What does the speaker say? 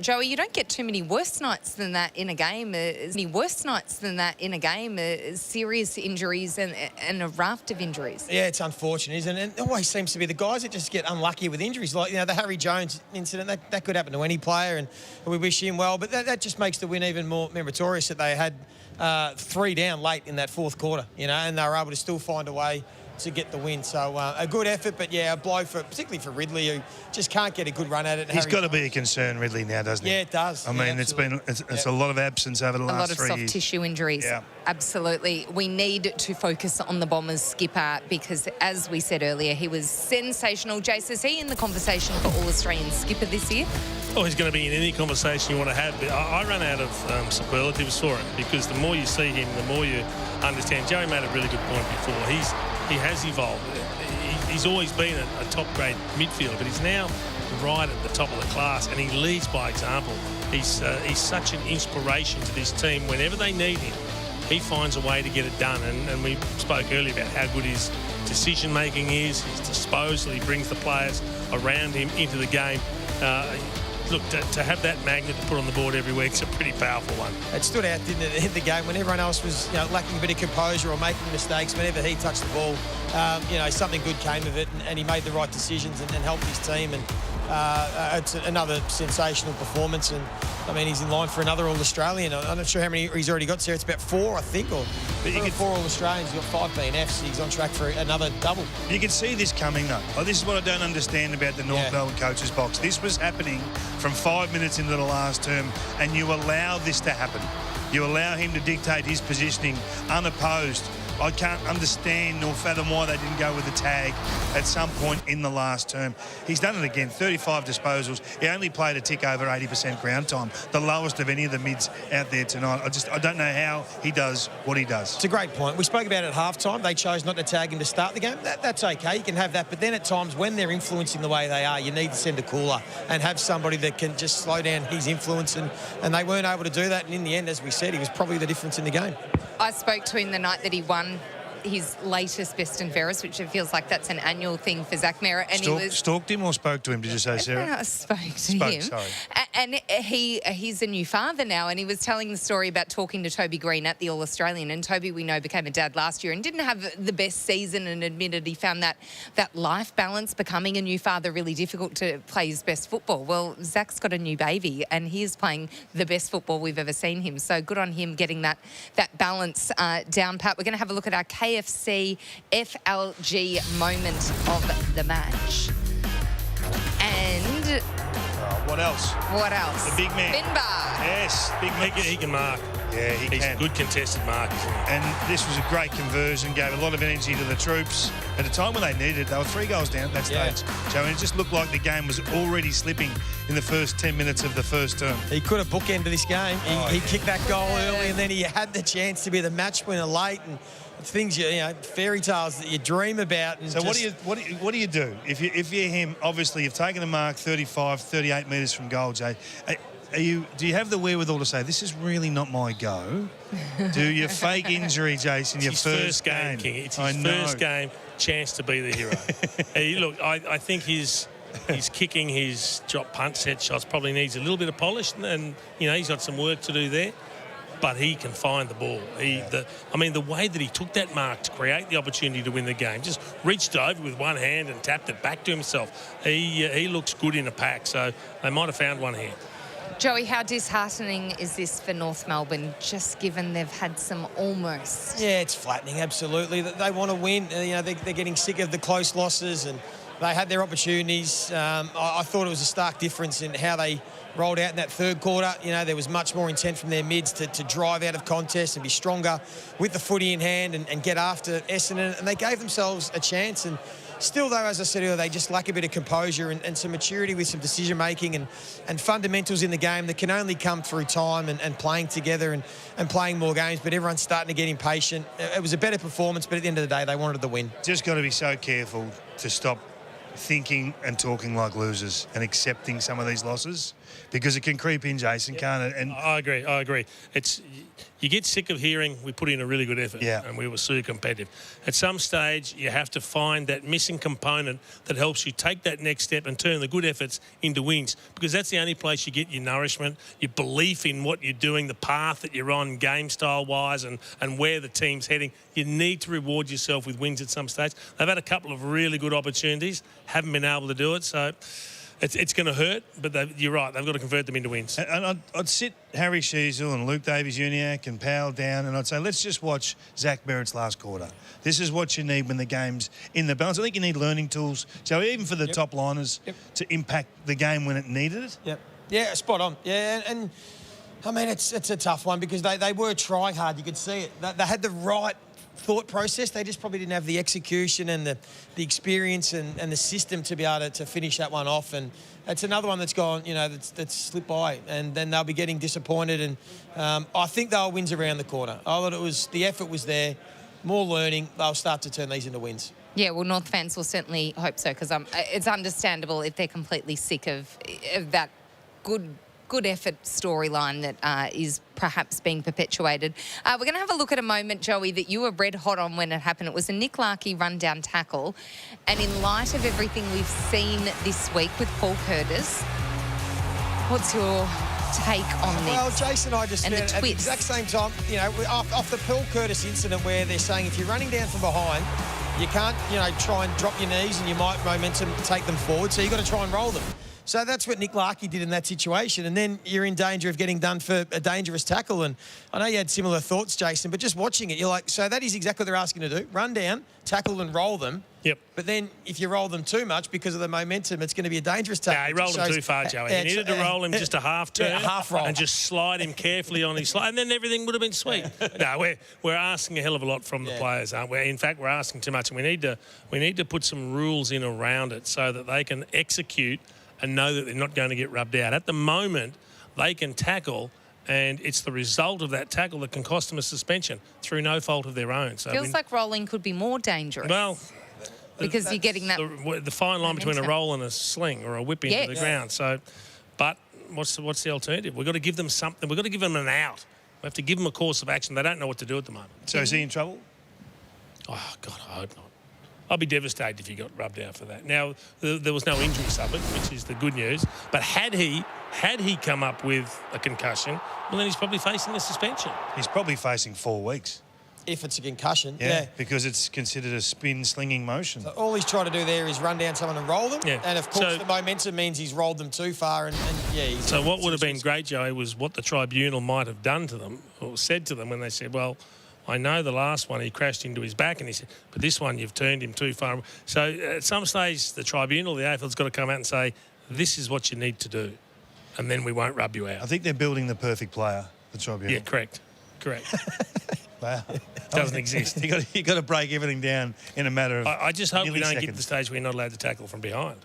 Joey, you don't get too many worse nights than that in a game. Serious injuries and a raft of injuries. Yeah, it's unfortunate, isn't it? It always seems to be the guys that just get unlucky with injuries. Like, the Harry Jones incident, that could happen to any player, and we wish him well. But that just makes the win even more meritorious that they had 3 down late in that fourth quarter, and they were able to still find a way to get the win. So a good effort, but yeah, a blow particularly for Ridley, who just can't get a good run at it. He's got to be a concern, Ridley, now, doesn't he? Yeah, it does. I mean, it's a lot of absence over the last 3 years. A lot of soft tissue injuries. Yeah. Absolutely. We need to focus on the Bombers skipper because, as we said earlier, he was sensational. Jace, is he in the conversation for All-Australian skipper this year? Oh, he's going to be in any conversation you want to have. But I run out of superlatives for him because the more you see him, the more you understand. Joey made a really good point before. He has evolved. He's always been a top-grade midfielder, but he's now right at the top of the class, and he leads by example. He's such an inspiration to this team. Whenever they need him, he finds a way to get it done. And we spoke earlier about how good his decision-making is, his disposal. He brings the players around him into the game. Look, to have that magnet to put on the board every week is a pretty powerful one. It stood out, didn't it, in the game when everyone else was lacking a bit of composure or making mistakes. Whenever he touched the ball, something good came of it, and he made the right decisions and helped his team. And it's another sensational performance. And I mean, he's in line for another All-Australian. I'm not sure how many he's already got, Sarah. It's about 4, I think, or 4 All-Australians. He's got 5 BNFs. He's on track for another double. You can see this coming, though. This is what I don't understand about the North Melbourne coaches box. This was happening from 5 minutes into the last term, and you allow this to happen. You allow him to dictate his positioning unopposed. I can't understand nor fathom why they didn't go with the tag at some point in the last term. He's done it again, 35 disposals. He only played a tick over 80% ground time, the lowest of any of the mids out there tonight. I don't know how he does what he does. It's a great point. We spoke about it at halftime. They chose not to tag him to start the game. That's okay. You can have that. But then at times when they're influencing the way they are, you need to send a cooler and have somebody that can just slow down his influence. And they weren't able to do that. And in the end, as we said, he was probably the difference in the game. I spoke to him the night that he won his latest best and fairest, which it feels like that's an annual thing for Zach Merrett. And stalked him or spoke to him, did you say, Sarah? I spoke to him. Sorry. And he's a new father now, and he was telling the story about talking to Toby Green at the All-Australian. And Toby, we know, became a dad last year and didn't have the best season, and admitted he found that life balance, becoming a new father, really difficult to play his best football. Well, Zach's got a new baby, and he is playing the best football we've ever seen him. So good on him getting that balance down pat. We're going to have a look at our KFC FLG moment of the match. And what else? The big man. Finbar. Yes, big man. He can mark. Yeah, He's a good contested mark, isn't he? And this was a great conversion, gave a lot of energy to the troops. At a time when they needed it, they were 3 goals down at that stage. So it just looked like the game was already slipping in the first 10 minutes of the first term. He could have bookended this game. He kicked that goal early, and then he had the chance to be the match winner late. And things, fairy tales that you dream about. And so what do you do? If you're him, obviously you've taken a mark 35, 38 metres from goal, Jay. Do you have the wherewithal to say, this is really not my go? Do you fake injury, Jason, your first game? King. It's his first game, chance to be the hero. Look, I think his kicking, his drop punt set shots probably needs a little bit of polish, and he's got some work to do there. But he can find the ball. The way that he took that mark to create the opportunity to win the game, just reached over with one hand and tapped it back to himself. He looks good in a pack, so they might have found one here. Joey, how disheartening is this for North Melbourne, just given they've had some almost? Yeah, it's flattening, absolutely. They want to win. They're getting sick of the close losses, and they had their opportunities. I thought it was a stark difference in how they rolled out in that third quarter. There was much more intent from their mids to drive out of contest and be stronger with the footy in hand and get after Essendon. And they gave themselves a chance. And still, though, as I said earlier, they just lack a bit of composure and some maturity with some decision-making and fundamentals in the game that can only come through time and playing together and playing more games. But everyone's starting to get impatient. It was a better performance, but at the end of the day, they wanted the win. Just got to be so careful to stop thinking and talking like losers and accepting some of these losses. because it can creep in, Jason, can't it? And I agree. You get sick of hearing we put in a really good effort and we were super competitive. At some stage, you have to find that missing component that helps you take that next step and turn the good efforts into wins, because that's the only place you get your nourishment, your belief in what you're doing, the path that you're on game style-wise and where the team's heading. You need to reward yourself with wins at some stage. They've had a couple of really good opportunities, haven't been able to do it, so it's going to hurt, but you're right, they've got to convert them into wins. And I'd sit Harry Sheasel and Luke Davies-Uniacke and Powell down, and I'd say, let's just watch Zach Merrett's last quarter. This is what you need when the game's in the balance. I think you need learning tools, so even for the top liners to impact the game when it needed it. Yep. Yeah, spot on. Yeah, and I mean, it's a tough one because they were trying hard. You could see it. They had the right thought process. They just probably didn't have the execution and the experience and the system to be able to finish that one off. And it's another one that's gone, that's slipped by, and then they'll be getting disappointed. And I think they'll wins around the corner. I thought the effort was there, more learning. They'll start to turn these into wins. Yeah, well, North fans will certainly hope so, because it's understandable if they're completely sick of that good effort storyline that is perhaps being perpetuated. We're going to have a look at a moment, Joey, that you were red hot on when it happened. It was a Nick Larkey run-down tackle. And in light of everything we've seen this week with Paul Curtis, what's your take on this? Well, Jason, I just found at the exact same time, off the Paul Curtis incident where they're saying if you're running down from behind, you can't, try and drop your knees and you might momentum take them forward, so you've got to try and roll them. So that's what Nick Larkey did in that situation. And then you're in danger of getting done for a dangerous tackle. And I know you had similar thoughts, Jason, but just watching it, you're like, so that is exactly what they're asking to do. Run down, tackle and roll them. Yep. But then if you roll them too much because of the momentum, it's going to be a dangerous tackle. Yeah, he rolled him too far, Joey. He needed to roll him just a half turn, half roll, and just slide him carefully on his slide, and then everything would have been sweet. No, we're asking a hell of a lot from the players, aren't we? In fact, we're asking too much, and we need to put some rules in around it so that they can execute and know that they're not going to get rubbed out. At the moment, they can tackle, and it's the result of that tackle that can cost them a suspension through no fault of their own. So feels like rolling could be more dangerous. Well, because you're getting that the fine line between a roll and a sling or a whip into the ground. So, but what's the alternative? We've got to give them something. We've got to give them an out. We have to give them a course of action. They don't know what to do at the moment. So is he in trouble? Oh God, I hope not. I'd be devastated if he got rubbed out for that. Now, there was no injury suffered, which is the good news. But had he come up with a concussion, well, then he's probably facing a suspension. He's probably facing 4 weeks. If it's a concussion, because it's considered a spin-slinging motion. So all he's trying to do there is run down someone and roll them. Yeah. And, of course, the momentum means he's rolled them too far. So what would have been great, Joey, was what the tribunal might have done to them or said to them when they said, well, I know the last one he crashed into his back, and he said, but this one you've turned him too far. So at some stage, the tribunal, the AFL's got to come out and say, this is what you need to do, and then we won't rub you out. I think they're building the perfect player, the tribunal. Yeah, correct. Wow. Doesn't exist. You got to break everything down in a matter of I just hope we don't seconds. get to the stage where you're not allowed to tackle from behind.